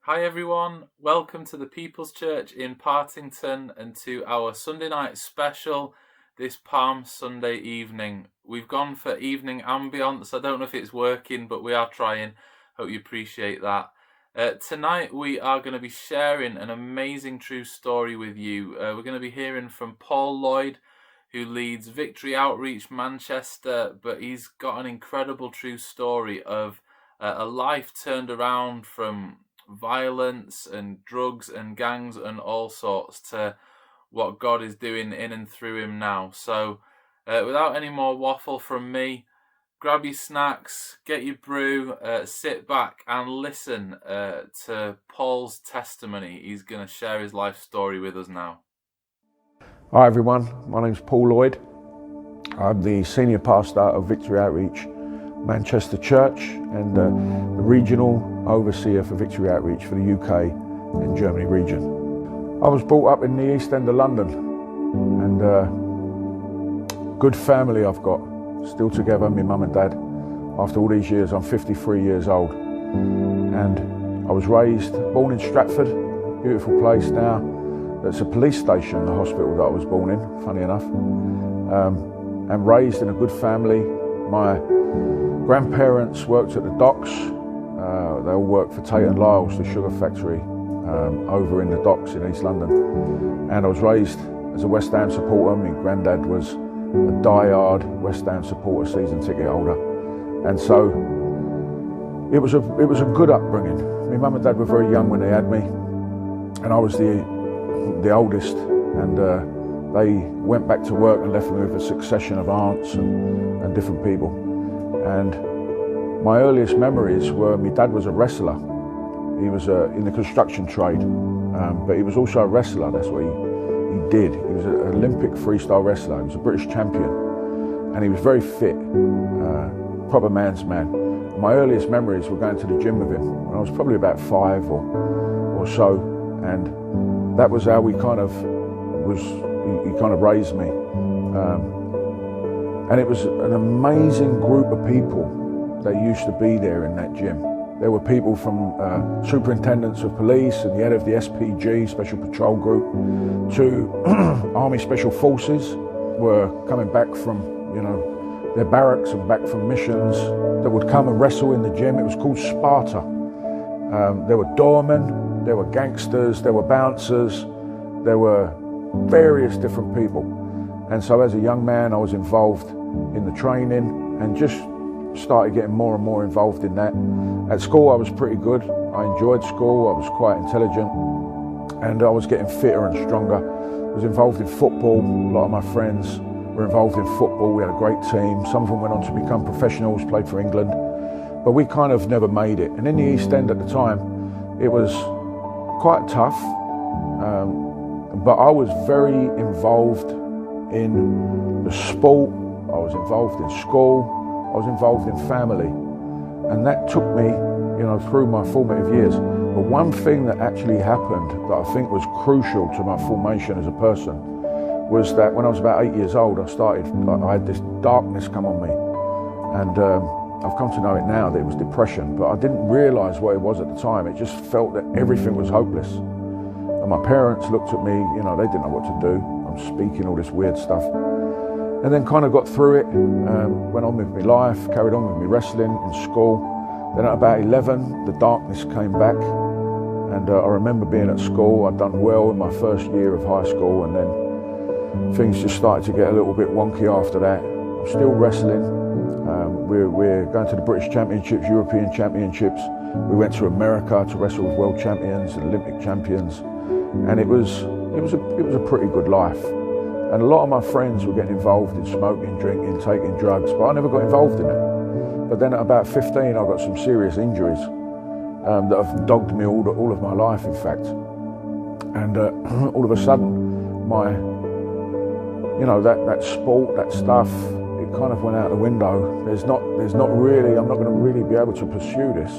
Hi everyone, welcome to the People's Church in Partington and to our Sunday night special this Palm Sunday evening. We've gone for evening ambience. I don't know if it's working, but we are trying. Hope you appreciate that. Tonight we are going to be sharing an amazing true story with you. We're going to be hearing from Paul Lloyd, who leads Victory Outreach Manchester, but he's got an incredible true story of a life turned around from violence and drugs and gangs and all sorts to what God is doing in and through him now. So without any more waffle from me, grab your snacks, get your brew, sit back and listen to Paul's testimony. He's going to share his life story with us now. Hi everyone, my name's Paul Lloyd. I'm the senior pastor of Victory Outreach Manchester Church and the regional overseer for Victory Outreach for the UK and Germany region. I was brought up in the East End of London, and good family I've got, still together, my mum and dad. After all these years, I'm 53 years old, and I was born in Stratford, beautiful place now. That's a police station, the hospital that I was born in, funny enough, and raised in a good family. My grandparents worked at the docks. They all worked for Tate and Lyle's, the sugar factory, over in the docks in East London. And I was raised as a West Ham supporter. My granddad was a die-hard West Ham supporter, season ticket holder. And so it was a good upbringing. My mum and dad were very young when they had me, and I was the oldest, and they went back to work and left me with a succession of aunts and different people. And my earliest memories were my dad was a wrestler. He was in the construction trade, but he was also a wrestler. That's what he did. He was an Olympic freestyle wrestler. He was a British champion, and he was very fit, proper man's man. My earliest memories were going to the gym with him when I was probably about 5 or so, and that was how he kind of raised me. And it was an amazing group of people that used to be there in that gym. There were people from superintendents of police and the head of the SPG, Special Patrol Group, to Army Special Forces were coming back from, their barracks and back from missions that would come and wrestle in the gym. It was called Sparta. There were doormen, there were gangsters, there were bouncers, there were various different people. And so as a young man, I was involved in the training and just started getting more and more involved in that. At school, I was pretty good. I enjoyed school. I was quite intelligent, and I was getting fitter and stronger. I was involved in football. A lot of my friends were involved in football. We had a great team. Some of them went on to become professionals, played for England, but we kind of never made it. And in the East End at the time, it was quite tough, but I was very involved in the sport. I was involved in school. I was involved in family, and that took me, through my formative years. But one thing that actually happened that I think was crucial to my formation as a person was that when I was about 8 years old, I had this darkness come on me, and I've come to know it now that it was depression, but I didn't realise what it was at the time. It just felt that everything was hopeless, and my parents looked at me, they didn't know what to do. I'm speaking all this weird stuff. And then kind of got through it, went on with my life, carried on with my wrestling in school. Then at about 11, the darkness came back, and I remember being at school. I'd done well in my first year of high school, and then things just started to get a little bit wonky after that. I'm still wrestling. We're going to the British Championships, European Championships. We went to America to wrestle with world champions and Olympic champions, and it was a pretty good life. And a lot of my friends were getting involved in smoking, drinking, taking drugs, but I never got involved in it. But then at about 15, I got some serious injuries that have dogged me all of my life, in fact. And all of a sudden, that sport, that stuff, it kind of went out the window. I'm not going to really be able to pursue this.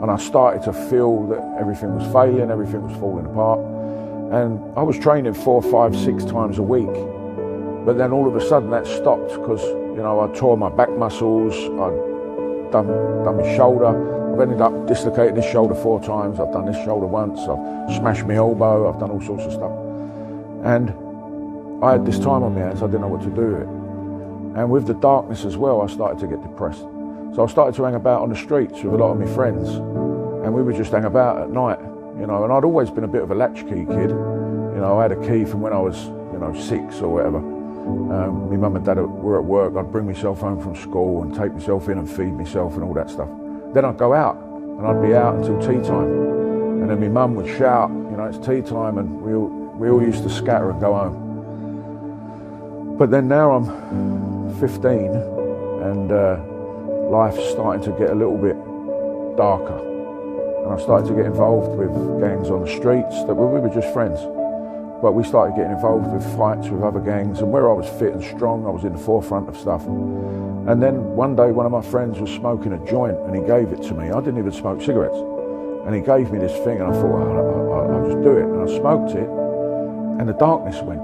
And I started to feel that everything was failing, everything was falling apart. And I was training 4, 5, 6 times a week, but then all of a sudden that stopped because I tore my back muscles, I'd done my shoulder, I've ended up dislocating this shoulder 4 times. I've done this shoulder once. I've smashed my elbow. I've done all sorts of stuff. And I had this time on my hands. I didn't know what to do with it. And with the darkness as well, I started to get depressed. So I started to hang about on the streets with a lot of my friends, and we would just hang about at night, you know. And I'd always been a bit of a latchkey kid. You know, I had a key from when I was, 6 or whatever. My mum and dad were at work. I'd bring myself home from school and take myself in and feed myself and all that stuff. Then I'd go out, and I'd be out until tea time. And then my mum would shout, it's tea time, and we all used to scatter and go home. But then now I'm 15, and life's starting to get a little bit darker. And I started to get involved with gangs on the streets that we were just friends. But we started getting involved with fights with other gangs, and where I was fit and strong, I was in the forefront of stuff. And then one day, one of my friends was smoking a joint, and he gave it to me. I didn't even smoke cigarettes. And he gave me this thing, and I thought, I'll just do it. And I smoked it, and the darkness went.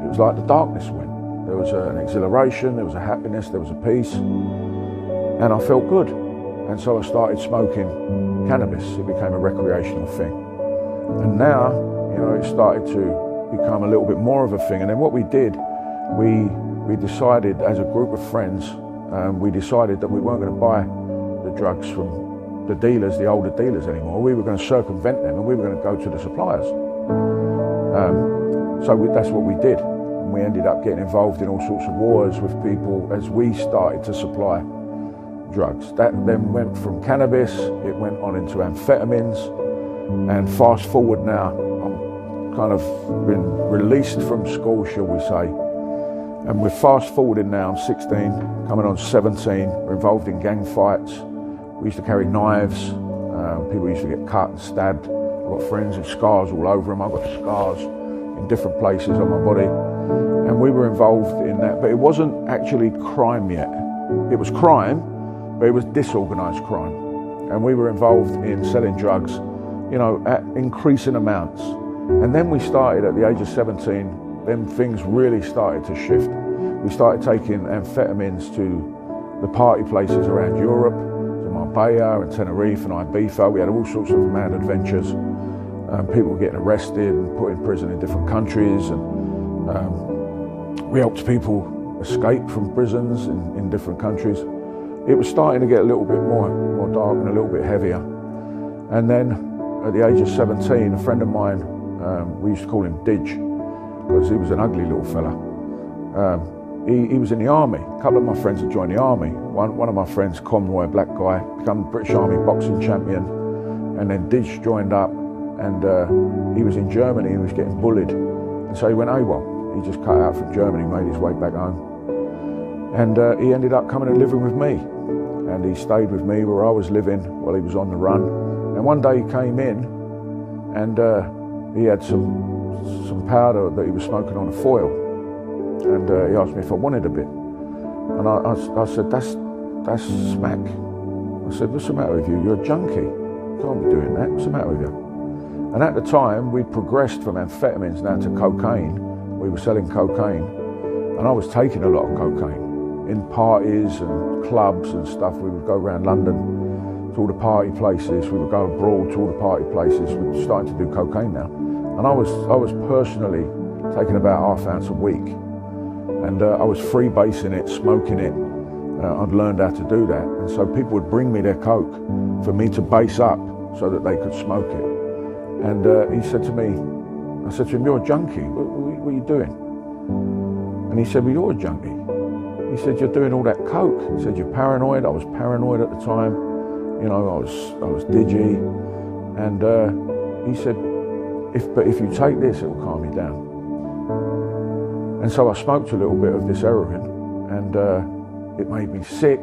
It was like the darkness went. There was an exhilaration, there was a happiness, there was a peace, and I felt good. And so I started smoking cannabis. It became a recreational thing. And now, it started to become a little bit more of a thing. And then what we did, we decided as a group of friends, we decided that we weren't going to buy the drugs from the dealers, the older dealers anymore. We were going to circumvent them, and we were going to go to the suppliers. That's what we did. And we ended up getting involved in all sorts of wars with people as we started to supply drugs. That then went from cannabis, it went on into amphetamines, and fast forward now, I'm kind of been released from school, shall we say, and we're fast forwarding now. I'm 16, coming on 17, we're involved in gang fights. We used to carry knives, people used to get cut and stabbed. I've got friends with scars all over them. I've got scars in different places on my body, and we were involved in that, but it wasn't actually crime yet. It was crime, but it was disorganised crime, and we were involved in selling drugs, at increasing amounts. And then we started at the age of 17, then things really started to shift. We started taking amphetamines to the party places around Europe, to Marbella and Tenerife and Ibiza. We had all sorts of mad adventures. People were getting arrested and put in prison in different countries, and we helped people escape from prisons in different countries. It was starting to get a little bit more dark and a little bit heavier. And then at the age of 17, a friend of mine, we used to call him Didge, because he was an ugly little fella. He was in the army. A couple of my friends had joined the army. One of my friends, Conroy, a black guy, became British Army boxing champion. And then Didge joined up, and he was in Germany. He was getting bullied, and so he went AWOL. He just cut out from Germany, made his way back home, and he ended up coming and living with me. And he stayed with me where I was living while he was on the run. And one day he came in, and he had some powder that he was smoking on a foil, and he asked me if I wanted a bit, and I said, that's smack. I said, what's the matter with you? You're a junkie. You can't be doing that. What's the matter with you? And at the time, we progressed from amphetamines now to cocaine. We were selling cocaine, and I was taking a lot of cocaine in parties and clubs and stuff. We would go around London to all the party places. We would go abroad to all the party places. We were starting to do cocaine now, and I was personally taking about ½ ounce a week, and I was freebasing it, smoking it. I'd learned how to do that, and so people would bring me their coke for me to base up so that they could smoke it. And he said to me, I said to him, "You're a junkie. What are you doing?" And he said, "Well, you're a junkie." He said, "You're doing all that coke." He said, "You're paranoid." I was paranoid at the time. I was digi. And he said, if you take this, it will calm you down. And so I smoked a little bit of this heroin, and it made me sick,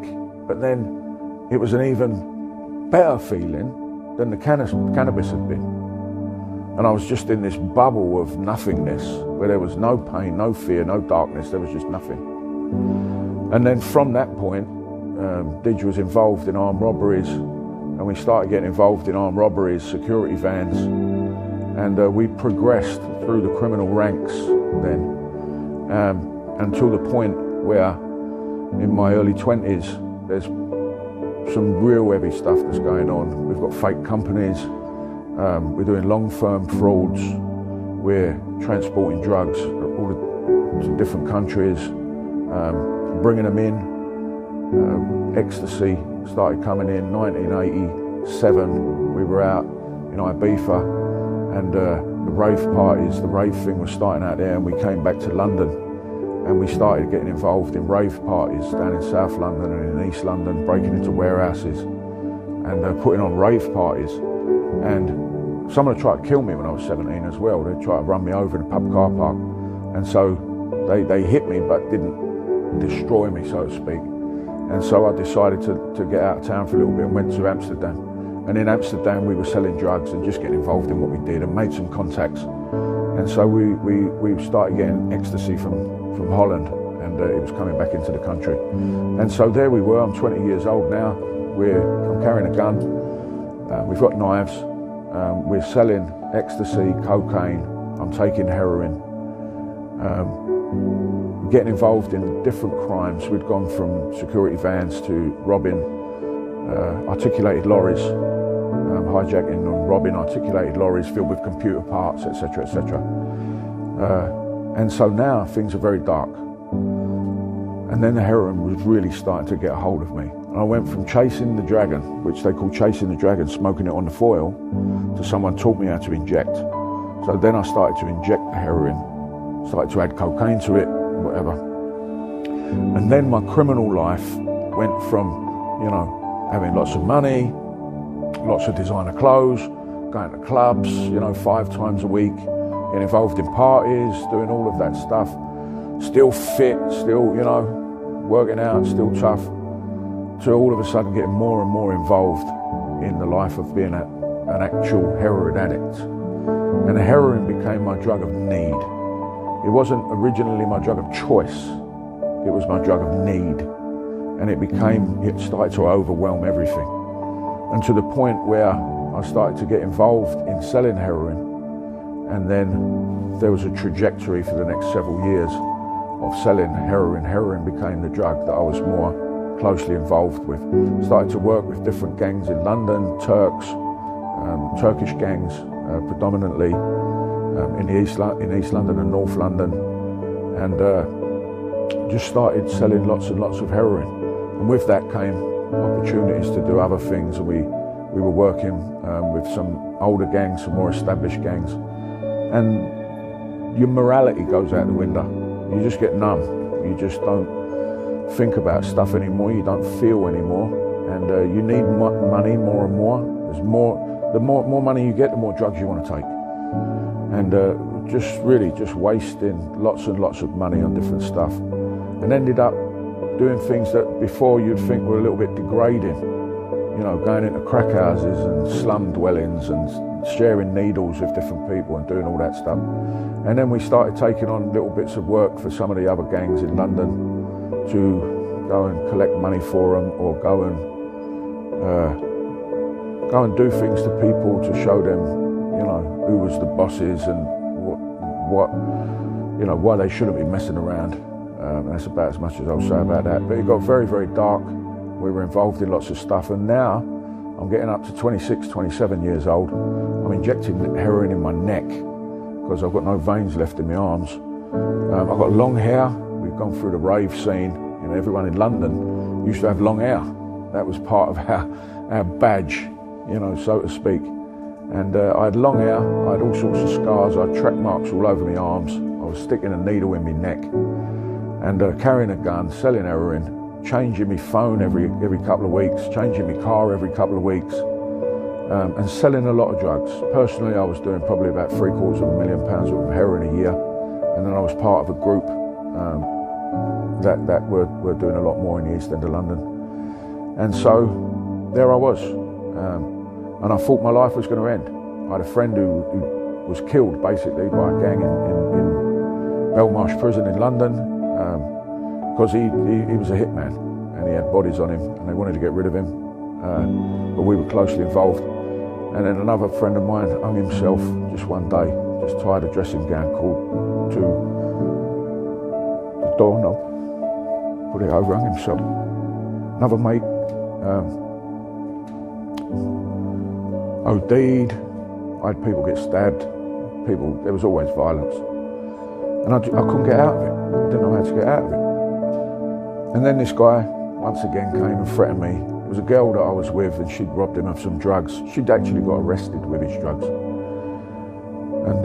but then it was an even better feeling than the cannabis had been. And I was just in this bubble of nothingness, where there was no pain, no fear, no darkness, there was just nothing. And then from that point, Didge was involved in armed robberies, and we started getting involved in armed robberies, security vans, and we progressed through the criminal ranks then, until the point where in my early 20s, there's some real heavy stuff that's going on. We've got fake companies. We're doing long-firm frauds. We're transporting drugs to different countries, bringing them in. Ecstasy started coming in 1987. We were out in Ibiza, and the rave parties, the rave thing was starting out there, and we came back to London, and we started getting involved in rave parties down in South London and in East London, breaking into warehouses and putting on rave parties. And someone had tried to kill me when I was 17 as well. They tried to run me over in a pub car park, and so they hit me but didn't destroy me, so to speak. And so I decided to get out of town for a little bit and went to Amsterdam. And in Amsterdam we were selling drugs and just getting involved in what we did and made some contacts. And so we started getting ecstasy from Holland, and it was coming back into the country. And so there we were. I'm 20 years old now. I'm carrying a gun. We've got knives. We're selling ecstasy, cocaine. I'm taking heroin. Getting involved in different crimes. We'd gone from security vans to robbing articulated lorries, hijacking and robbing articulated lorries filled with computer parts, etc., etc. And so now things are very dark. And then the heroin was really starting to get a hold of me. And I went from chasing the dragon, which they call chasing the dragon, smoking it on the foil, to someone taught me how to inject. So then I started to inject the heroin, started to add cocaine to it, whatever. And then my criminal life went from, having lots of money, lots of designer clothes, going to clubs, 5 times a week, getting involved in parties, doing all of that stuff, still fit, still, working out, still tough, to all of a sudden getting more and more involved in the life of being an actual heroin addict. And heroin became my drug of need. It wasn't originally my drug of choice, it was my drug of need. And it started to overwhelm everything. And to the point where I started to get involved in selling heroin, and then there was a trajectory for the next several years of selling heroin. Heroin became the drug that I was more closely involved with. Started to work with different gangs in London, Turkish gangs predominantly, in East London and North London, and just started selling lots and lots of heroin. And with that came opportunities to do other things. We were working with some older gangs, some more established gangs, and your morality goes out the window. You just get numb. You just don't think about stuff anymore. You don't feel anymore, and you need money more and more. The more money you get, the more drugs you want to take, and just wasting lots and lots of money on different stuff, and ended up doing things that before you'd think were a little bit degrading, going into crack houses and slum dwellings and sharing needles with different people and doing all that stuff. And then we started taking on little bits of work for some of the other gangs in London to go and collect money for them, or go and do things to people to show them, who was the bosses and why they shouldn't be messing around. And that's about as much as I'll say about that. But it got very, very dark. We were involved in lots of stuff, and now I'm getting up to 26, 27 years old. I'm injecting heroin in my neck because I've got no veins left in my arms. I've got long hair. We've gone through the rave scene. Everyone in London used to have long hair. That was part of our badge, so to speak. And I had long hair. I had all sorts of scars. I had track marks all over my arms. I was sticking a needle in my neck, and carrying a gun, selling heroin, changing my phone every couple of weeks, changing my car every couple of weeks, and selling a lot of drugs. Personally, I was doing probably about £750,000 worth of heroin a year, and then I was part of a group that were doing a lot more in the East End of London. And so there I was, and I thought my life was going to end. I had a friend who was killed basically by a gang in Belmarsh prison in London, because he was a hitman and he had bodies on him and they wanted to get rid of him, but we were closely involved. And then another friend of mine hung himself just one day, just tied a dressing gown called to the doorknob, put it over, hung himself. Another mate OD'd. I had people get stabbed. There was always violence. And I couldn't get out of it. I didn't know how to get out of it. And then this guy, once again, came and threatened me. It was a girl that I was with, and she'd robbed him of some drugs. She'd actually got arrested with his drugs. And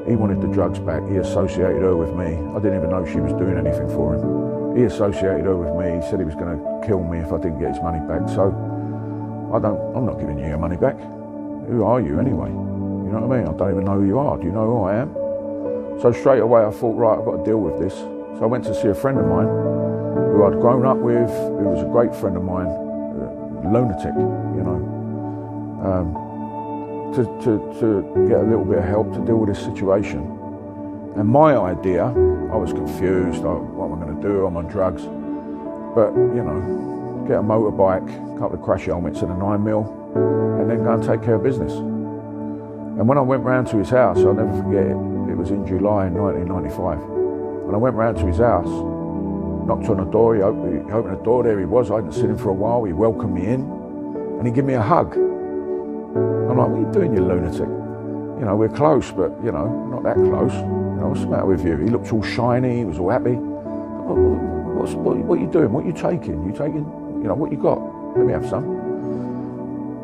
he wanted the drugs back. He associated her with me. I didn't even know she was doing anything for him. He associated her with me. He said he was going to kill me if I didn't get his money back. So I'm not giving you your money back. Who are you anyway? You know what I mean? I don't even know who you are. Do you know who I am? So straight away I thought, right, I've got to deal with this. So I went to see a friend of mine who I'd grown up with, who was a great friend of mine, lunatic, you know, to get a little bit of help to deal with this situation. And my idea, I was confused. What am I going to do? I'm on drugs. But, you know, get a motorbike, a couple of crash helmets and a 9mm, and then go and take care of business. And when I went round to his house, I'll never forget it. It was in July 1995. When I went round to his house, knocked on the door, he opened the door, there he was. I hadn't seen him for a while. He welcomed me in and he gave me a hug. I'm like, what are you doing, you lunatic? You know, we're close, but, you know, not that close. You know, what's the matter with you? He looked all shiny, he was all happy. What are you doing? What are you taking? You know, what you got? Let me have some.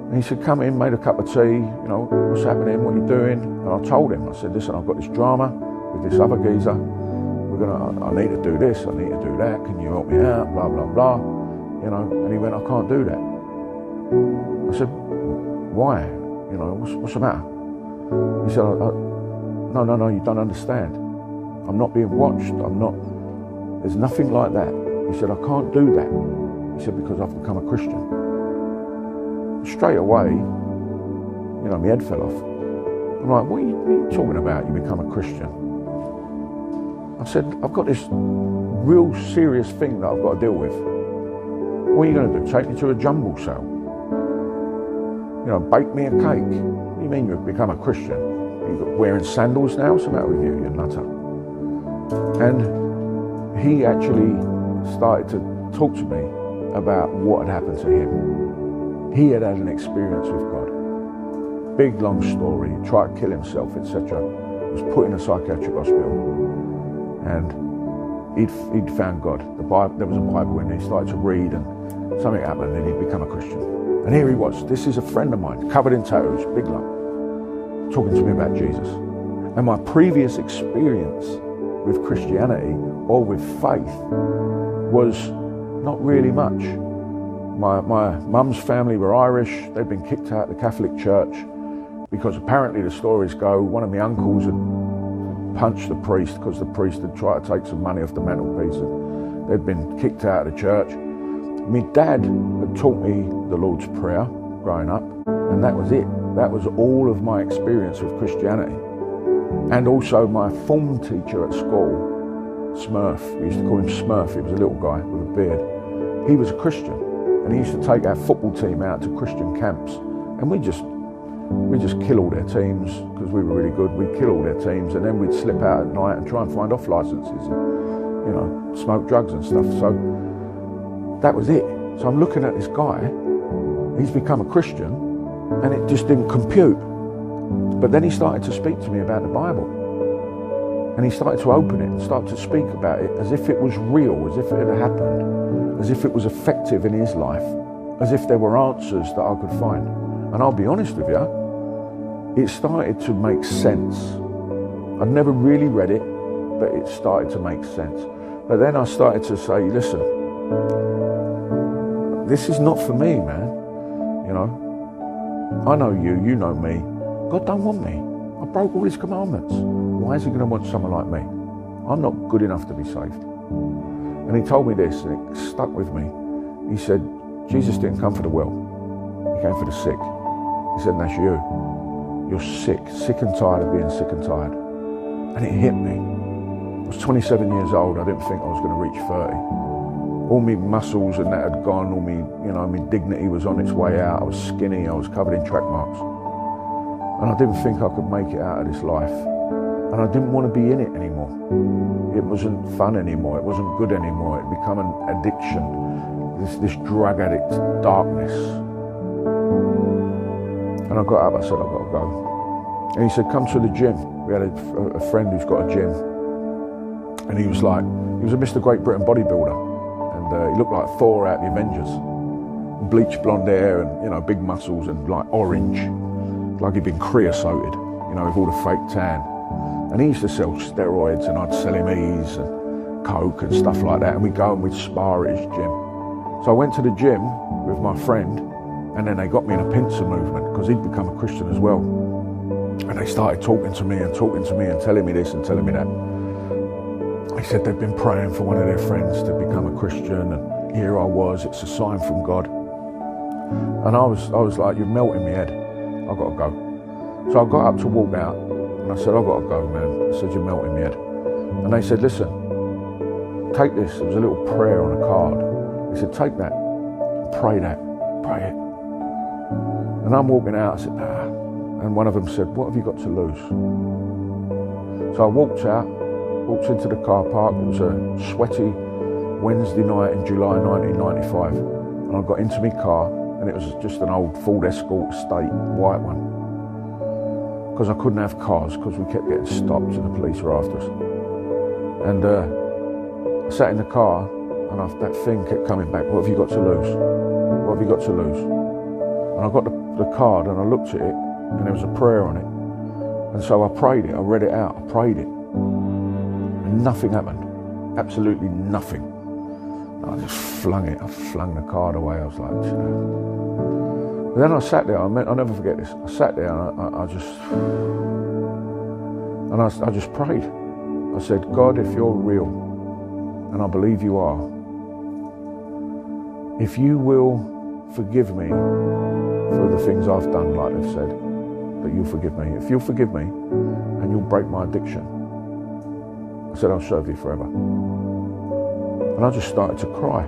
And he said, come in, made a cup of tea, you know, what's happening, what are you doing? And I told him, I said, listen, I've got this drama with this other geezer. I need to do this, I need to do that, can you help me out, blah, blah, blah. You know, and he went, I can't do that. I said, why? You know, what's the matter? He said, no, you don't understand. I'm not being watched, there's nothing like that. He said, I can't do that. He said, because I've become a Christian. Straight away, you know, my head fell off. I'm like, what are you talking about, you become a Christian? I said, I've got this real serious thing that I've got to deal with. What are you going to do, take me to a jumble sale? You know, bake me a cake? What do you mean you've become a Christian? You're wearing sandals now? What's the matter with you, you nutter? And he actually started to talk to me about what had happened to him. He had had an experience with God. Big, long story. He tried to kill himself, etc. Was put in a psychiatric hospital. And he'd found God. There was a Bible in there. He started to read and something happened and he'd become a Christian. And here he was. This is a friend of mine, covered in tattoos, big lump, talking to me about Jesus. And my previous experience with Christianity or with faith was not really much. My mum's family were Irish. They'd been kicked out of the Catholic Church because apparently the stories go, one of my uncles had punched the priest because the priest had tried to take some money off the mantelpiece and they'd been kicked out of the church. My dad had taught me the Lord's Prayer growing up, and that was it. That was all of my experience with Christianity. And also my form teacher at school, Smurf, we used to call him Smurf, he was a little guy with a beard. He was a Christian, and he used to take our football team out to Christian camps, and we just kill all their teams because we were really good. We'd kill all their teams and then we'd slip out at night and try and find off licenses and, you know, smoke drugs and stuff. So that was it. So I'm looking at this guy, he's become a Christian and it just didn't compute. But then he started to speak to me about the Bible and he started to open it and start to speak about it as if it was real, as if it had happened, as if it was effective in his life, as if there were answers that I could find. And I'll be honest with you, it started to make sense. I'd never really read it, but it started to make sense. But then I started to say, listen, this is not for me, man. You know, I know you, you know me. God don't want me. I broke all his commandments. Why is he going to want someone like me? I'm not good enough to be saved. And he told me this, and it stuck with me. He said, Jesus didn't come for the well. He came for the sick. He said, and that's you. You're sick and tired of being sick and tired. And it hit me. I was 27 years old. I didn't think I was going to reach 30. All my muscles and that had gone. All my, you know, my dignity was on its way out. I was skinny. I was covered in track marks. And I didn't think I could make it out of this life. And I didn't want to be in it anymore. It wasn't fun anymore. It wasn't good anymore. It had become an addiction. This drug addict darkness. And And I got up, I said, I've got to go. And he said, come to the gym. We had a friend who's got a gym. And he was a Mr. Great Britain bodybuilder. And he looked like Thor out of the Avengers. Bleached blonde hair and, big muscles and like orange. Like he'd been creosoted, with all the fake tan. And he used to sell steroids and I'd sell him E's and Coke and stuff like that. And we'd go and we'd spar at his gym. So I went to the gym with my friend and then they got me in a pincer movement because he'd become a Christian as well. And they started talking to me and telling me this and telling me that. They said they'd been praying for one of their friends to become a Christian and here I was, it's a sign from God. And I was like, you're melting me head, I've got to go. So I got up to walk out and I said, I've got to go, man. I said, you're melting me head. And they said, listen, take this. It was a little prayer on a card. They said, take that, pray it. And I'm walking out, I said, nah. And one of them said, what have you got to lose? So I walked into the car park. It was a sweaty Wednesday night in July 1995. And I got into my car and it was just an old Ford Escort Estate, white one. Because I couldn't have cars because we kept getting stopped and the police were after us. And I sat in the car and that thing kept coming back, what have you got to lose? What have you got to lose? And I got the card and I looked at it and there was a prayer on it. And so I prayed it, I read it out, I prayed it. And nothing happened, absolutely nothing. And I just flung it, I flung the card away, I was like, But then I sat there, I'll never forget this. I sat there and I just prayed. I said, God, if you're real, and I believe you are, if you will forgive me for the things I've done, like they've said, that you'll forgive me. If you'll forgive me and you'll break my addiction, I said, I'll serve you forever. And I just started to cry.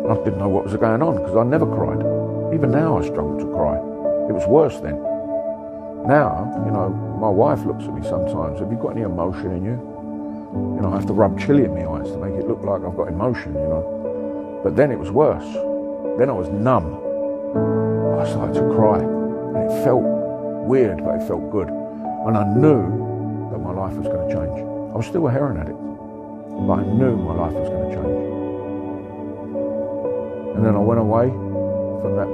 I didn't know what was going on because I never cried. Even now I struggle to cry. It was worse then. Now, my wife looks at me sometimes, have you got any emotion in you? I have to rub chili in my eyes to make it look like I've got emotion, But then it was worse. Then I was numb. I started to cry. And it felt weird, but it felt good. And I knew that my life was going to change. I was still a heroin addict, but I knew my life was going to change. And then I went away from that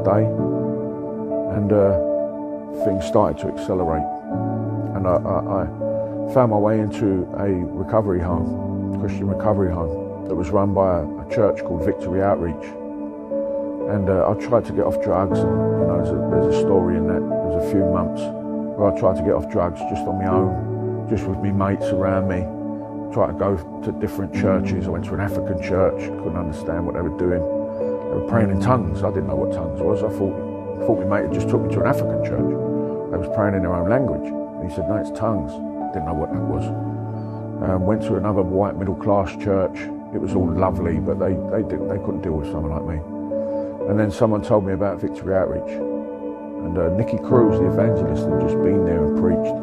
day, and things started to accelerate. And I found my way into a recovery home, Christian recovery home, that was run by a church called Victory Outreach. And I tried to get off drugs, and there's a story in that. There was a few months where I tried to get off drugs just on my own, just with me mates around me. Tried to go to different churches. I went to an African church, couldn't understand what they were doing. They were praying in tongues. I didn't know what tongues was. I thought my mate had just took me to an African church. They was praying in their own language. And he said, no, it's tongues. Didn't know what that was. Went to another white middle class church. It was all lovely, but they couldn't deal with someone like me. And then someone told me about Victory Outreach. And Nicky Cruz, the evangelist, had just been there and preached.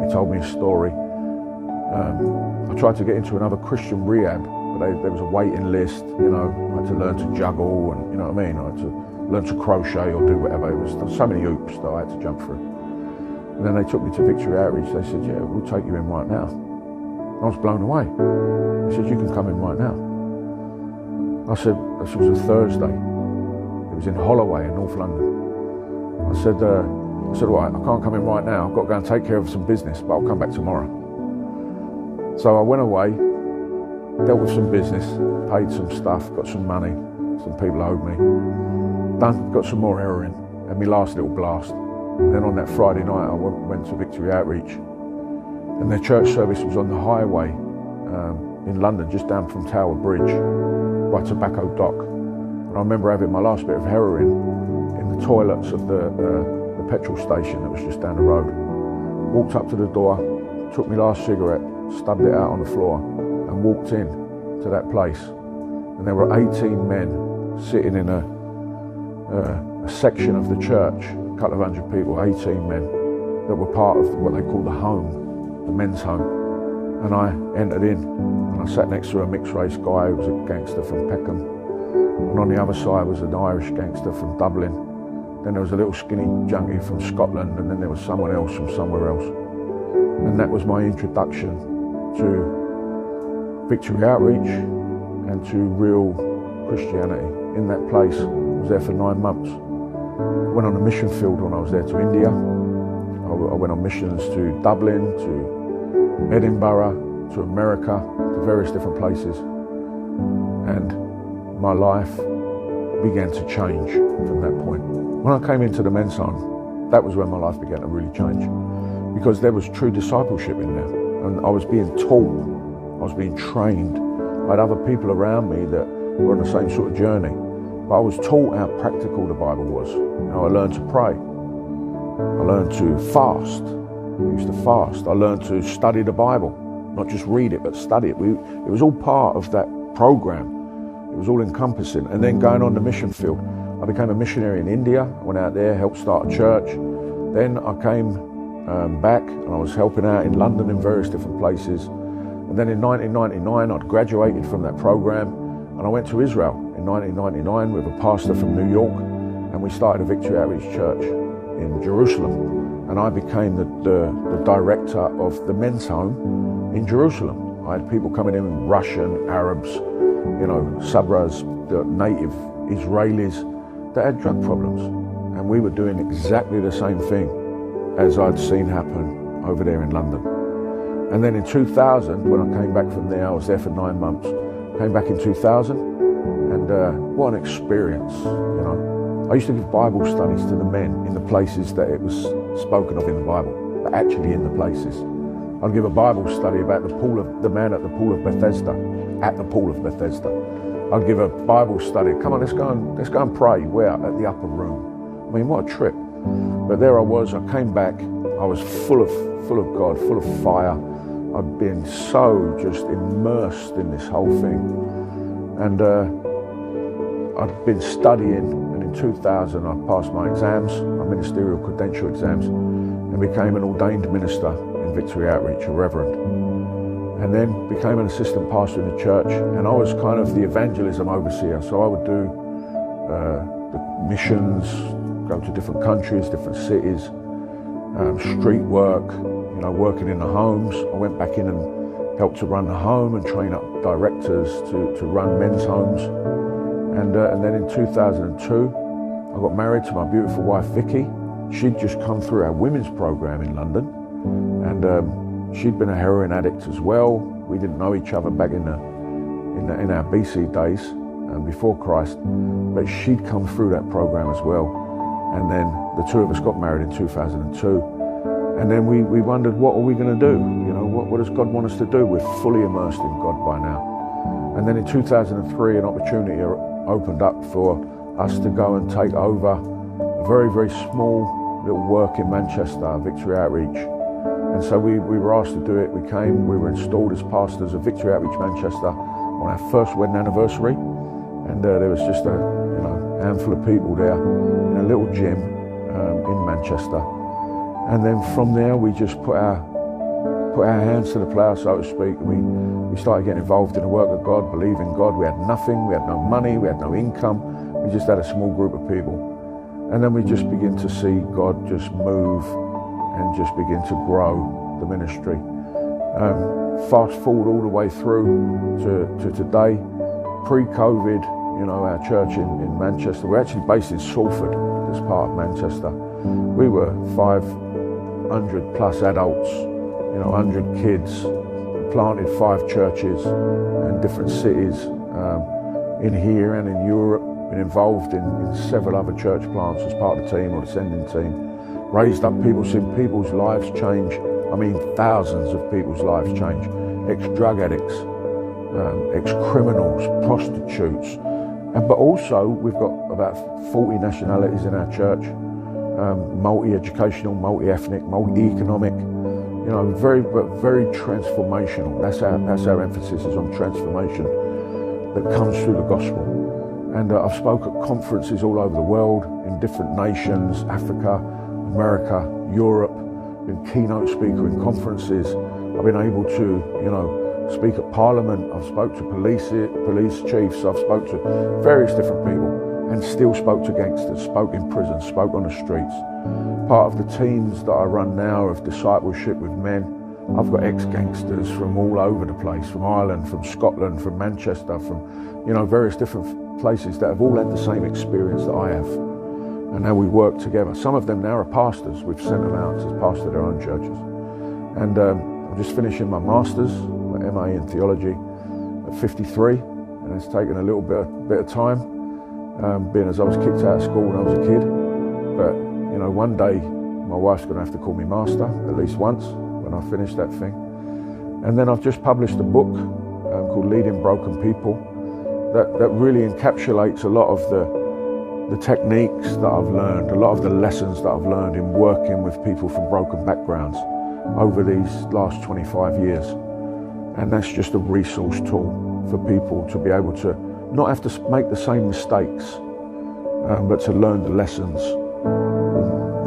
He told me a story. I tried to get into another Christian rehab, but there was a waiting list, I had to learn to juggle and, I had to learn to crochet or do whatever. It was so many hoops that I had to jump through. And then they took me to Victory Outreach. They said, yeah, we'll take you in right now. I was blown away. They said, you can come in right now. I said, this was a Thursday. It was in Holloway in North London. I said, right, I can't come in right now. I've got to go and take care of some business, but I'll come back tomorrow. So I went away, dealt with some business, paid some stuff, got some money, some people owed me, got some more heroin, and my last little blast. And then on that Friday night, I went to Victory Outreach, and their church service was on the highway in London, just down from Tower Bridge, by Tobacco Dock. And I remember having my last bit of heroin in the toilets of the petrol station that was just down the road. Walked up to the door, took my last cigarette, stubbed it out on the floor, and walked in to that place. And there were 18 men sitting in a section of the church, a couple of hundred people, 18 men that were part of what they call the home, the men's home. And I entered in, and I sat next to a mixed race guy who was a gangster from Peckham. and on the other side was an Irish gangster from Dublin. Then there was a little skinny junkie from Scotland, and then there was someone else from somewhere else. And that was my introduction to Victory Outreach and to real Christianity. In that place, I was there for 9 months. I went on a mission field when I was there to India. I went on missions to Dublin, to Edinburgh, to America, to various different places. And my life began to change from that point. When I came into the men's home, that was when my life began to really change, because there was true discipleship in there, and I was being taught, I was being trained. I had other people around me that were on the same sort of journey, but I was taught how practical the Bible was. You know, I learned to pray, I learned to fast. I used to fast. I learned to study the Bible, not just read it, but study it. It was all part of that program. It was all encompassing. And then going on the mission field, I became a missionary in India. I went out there, helped start a church. Then I came back and I was helping out in London in various different places. And then in 1999, I'd graduated from that program and I went to Israel in 1999 with a pastor from New York, and we started a Victory Outreach Church in Jerusalem. And I became the director of the men's home in Jerusalem. I had people coming in, Russian, Arabs, you know, Sabras, the native Israelis that had drug problems. And we were doing exactly the same thing as I'd seen happen over there in London. And then in 2000, when I came back from there, I was there for 9 months. Came back in 2000, and what an experience, you know. I used to give Bible studies to the men in the places that it was spoken of in the Bible, but actually in the places. I'd give a Bible study about the man at the pool of Bethesda, at the pool of Bethesda. I'd give a Bible study. Come on, let's go and pray. Where? At the upper room. I mean, what a trip. But there I was. I came back. I was full of God, full of fire. I'd been so just immersed in this whole thing, and I'd been studying. And in 2000, I passed my exams, my ministerial credential exams, and became an ordained minister in Victory Outreach, a reverend. And then became an assistant pastor in the church, and I was kind of the evangelism overseer. So I would do the missions, go to different countries, different cities, street work, you know, working in the homes. I went back in and helped to run the home and train up directors to run men's homes. And then in 2002, I got married to my beautiful wife, Vicky. She'd just come through our women's program in London, and she'd been a heroin addict as well. We didn't know each other back in our BC days, before Christ, but she'd come through that program as well. And then the two of us got married in 2002. And then we wondered, what are we going to do? You know, what does God want us to do? We're fully immersed in God by now. And then in 2003, an opportunity opened up for us to go and take over a very, very small little work in Manchester, Victory Outreach. And so we were asked to do it. We came, we were installed as pastors of Victory Outreach Manchester on our first wedding anniversary. And there was just a handful of people there in a little gym in Manchester. And then from there, we just put our hands to the plough, so to speak. We started getting involved in the work of God, believing God. We had nothing, we had no money, we had no income. We just had a small group of people. And then we just begin to see God just move and just begin to grow the ministry. Fast forward all the way through to today, pre-COVID, you know, our church in Manchester, we're actually based in Salford, this part of Manchester. We were 500 plus adults, 100 kids, planted 5 churches in different cities, in here and in Europe, been involved in several other church plants as part of the team or the sending team, raised up people, seen people's lives change. I mean, thousands of people's lives change. Ex-drug addicts, ex-criminals, prostitutes, but also we've got about 40 nationalities in our church, multi-educational, multi-ethnic, multi-economic, very transformational. That's our emphasis, is on transformation that comes through the gospel. And I've spoken at conferences all over the world, in different nations, Africa, America, Europe, been keynote speaker in conferences. I've been able to, speak at Parliament, I've spoke to police chiefs, I've spoke to various different people, and still spoke to gangsters, spoke in prison, spoke on the streets. Part of the teams that I run now of discipleship with men, I've got ex-gangsters from all over the place, from Ireland, from Scotland, from Manchester, from various different places that have all had the same experience that I have. And now we work together. Some of them now are pastors. We've sent them out to pastor their own churches. And I'm just finishing my Masters, my MA in Theology at 53, and it's taken a little bit of time, being as I was kicked out of school when I was a kid. But, one day my wife's going to have to call me Master, at least once, when I finish that thing. And then I've just published a book called Leading Broken People that really encapsulates a lot of the techniques that I've learned, a lot of the lessons that I've learned in working with people from broken backgrounds over these last 25 years. And that's just a resource tool for people to be able to not have to make the same mistakes, but to learn the lessons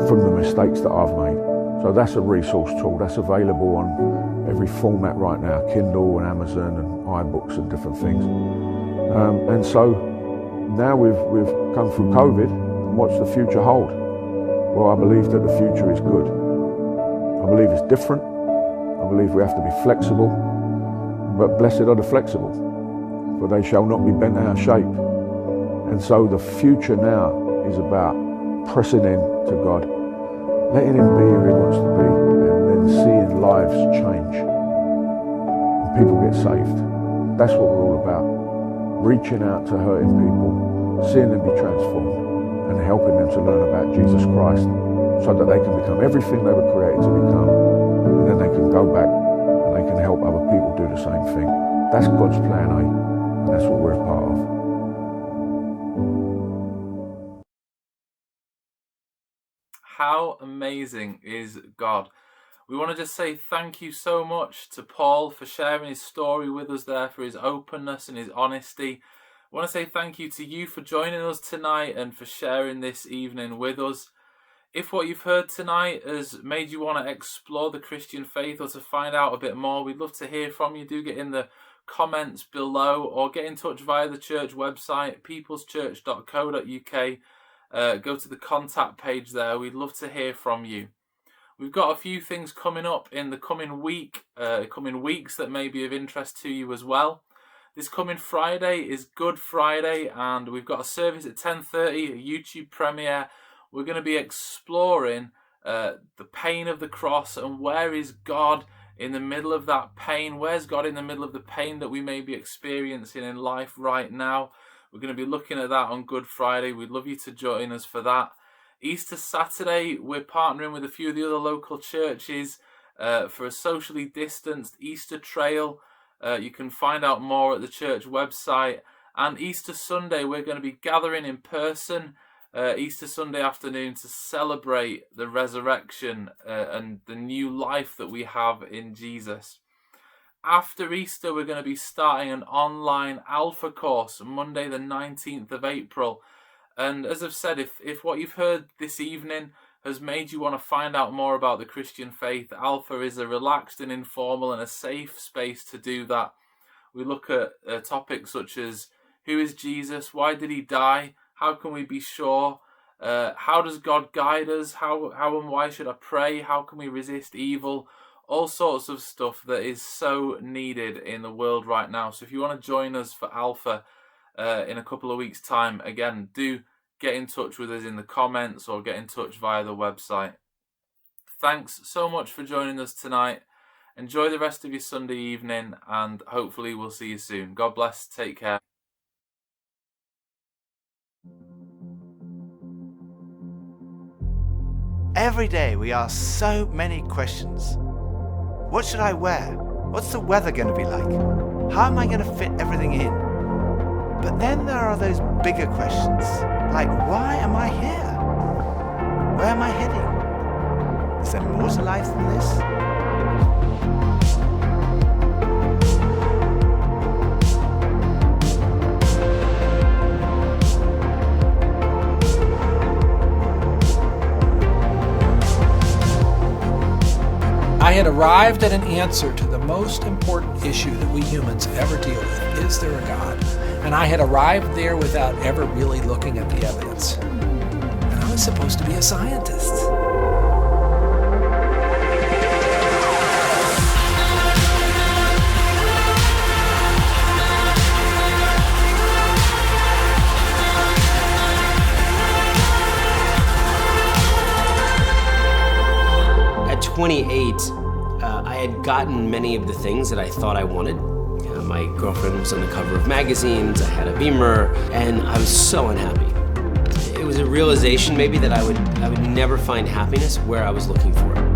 from the mistakes that I've made. So that's a resource tool that's available on every format right now, Kindle and Amazon and iBooks and different things. And so now we've come through COVID, and what's the future hold? Well, I believe that the future is good. I believe it's different. I believe we have to be flexible, but blessed are the flexible, for they shall not be bent out of shape. And so the future now is about pressing in to God, letting him be who he wants to be, and then seeing lives change and people get saved. That's what we're all about. Reaching out to hurting people, seeing them be transformed, and helping them to learn about Jesus Christ so that they can become everything they were created to become, and then they can go back and they can help other people do the same thing. That's God's plan A, and that's what we're a part of. How amazing is God? We want to just say thank you so much to Paul for sharing his story with us there, for his openness and his honesty. I want to say thank you to you for joining us tonight and for sharing this evening with us. If what you've heard tonight has made you want to explore the Christian faith or to find out a bit more, we'd love to hear from you. Do get in the comments below or get in touch via the church website, peopleschurch.co.uk. Go to the contact page there. We'd love to hear from you. We've got a few things coming up in the coming weeks that may be of interest to you as well. This coming Friday is Good Friday, and we've got a service at 10:30, a YouTube premiere. We're going to be exploring the pain of the cross and where is God in the middle of that pain. Where's God in the middle of the pain that we may be experiencing in life right now? We're going to be looking at that on Good Friday. We'd love you to join us for that. Easter Saturday, we're partnering with a few of the other local churches for a socially distanced Easter trail. You can find out more at the church website. And Easter Sunday, we're going to be gathering in person Easter Sunday afternoon to celebrate the resurrection and the new life that we have in Jesus. After Easter, we're going to be starting an online Alpha course Monday the 19th of April. And as I've said, if what you've heard this evening has made you want to find out more about the Christian faith, Alpha is a relaxed and informal and a safe space to do that. We look at topics such as who is Jesus, why did he die, how can we be sure, how does God guide us, how and why should I pray, how can we resist evil, all sorts of stuff that is so needed in the world right now. So if you want to join us for Alpha in a couple of weeks' time, again, do get in touch with us in the comments or get in touch via the website. Thanks so much for joining us tonight. Enjoy the rest of your Sunday evening, and hopefully we'll see you soon. God bless. Take care. Every day we ask so many questions. What should I wear? What's the weather going to be like? How am I going to fit everything in? But then there are those bigger questions, like why am I here? Where am I heading? Is there more to life than this? I had arrived at an answer to the most important issue that we humans ever deal with. Is there a God? And I had arrived there without ever really looking at the evidence. And I was supposed to be a scientist. At 28, I had gotten many of the things that I thought I wanted. My girlfriend was on the cover of magazines, I had a Beamer, and I was so unhappy. It was a realization maybe that I would never find happiness where I was looking for it.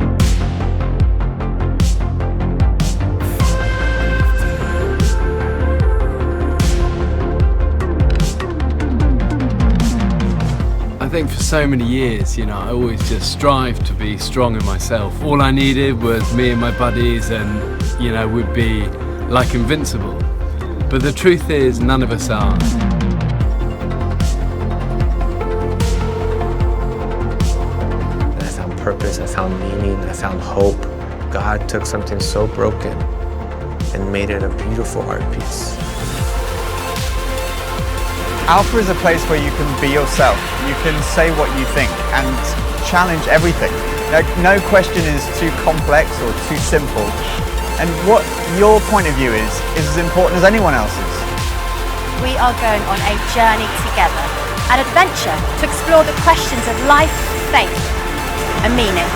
I think for so many years, I always just strived to be strong in myself. All I needed was me and my buddies and, we'd be like invincible. But the truth is, none of us are. I found purpose, I found meaning, I found hope. God took something so broken and made it a beautiful art piece. Alpha is a place where you can be yourself. You can say what you think and challenge everything. No question is too complex or too simple. And what your point of view is as important as anyone else's. We are going on a journey together, an adventure to explore the questions of life, faith and meaning.